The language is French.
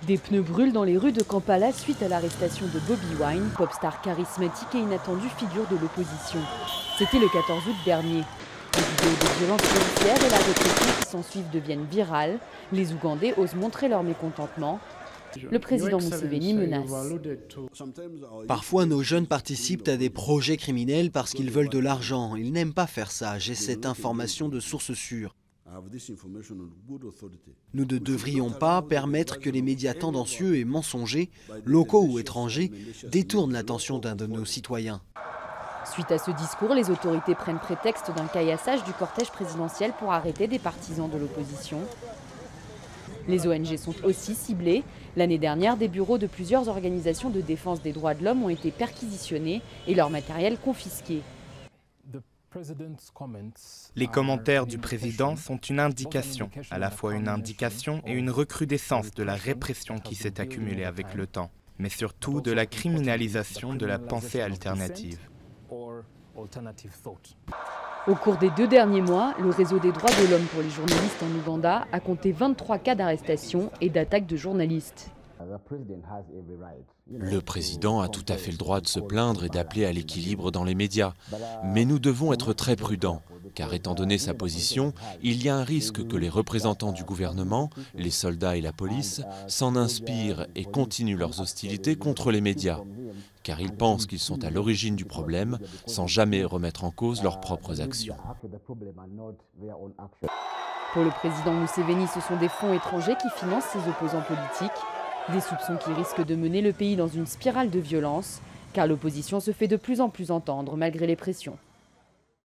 Des pneus brûlent dans les rues de Kampala suite à l'arrestation de Bobi Wine, pop star charismatique et inattendue figure de l'opposition. C'était le 14 août dernier. Les vidéos de violences policières et la répression qui s'ensuivent deviennent virales. Les Ougandais osent montrer leur mécontentement. Le président Museveni menace. Parfois, nos jeunes participent à des projets criminels parce qu'ils veulent de l'argent. Ils n'aiment pas faire ça. J'ai cette information de sources sûres. Nous ne devrions pas permettre que les médias tendancieux et mensongers, locaux ou étrangers, détournent l'attention d'un de nos citoyens. Suite à ce discours, les autorités prennent prétexte d'un caillassage du cortège présidentiel pour arrêter des partisans de l'opposition. Les ONG sont aussi ciblées. L'année dernière, des bureaux de plusieurs organisations de défense des droits de l'homme ont été perquisitionnés et leur matériel confisqué. Les commentaires du président sont une indication, à la fois une indication et une recrudescence de la répression qui s'est accumulée avec le temps, mais surtout de la criminalisation de la pensée alternative. Au cours des 2 derniers mois, le réseau des droits de l'homme pour les journalistes en Ouganda a compté 23 cas d'arrestation et d'attaques de journalistes. Le président a tout à fait le droit de se plaindre et d'appeler à l'équilibre dans les médias. Mais nous devons être très prudents, car étant donné sa position, il y a un risque que les représentants du gouvernement, les soldats et la police, s'en inspirent et continuent leurs hostilités contre les médias, car ils pensent qu'ils sont à l'origine du problème, sans jamais remettre en cause leurs propres actions. Pour le président Museveni, ce sont des fonds étrangers qui financent ses opposants politiques. Des soupçons qui risquent de mener le pays dans une spirale de violence, car l'opposition se fait de plus en plus entendre malgré les pressions.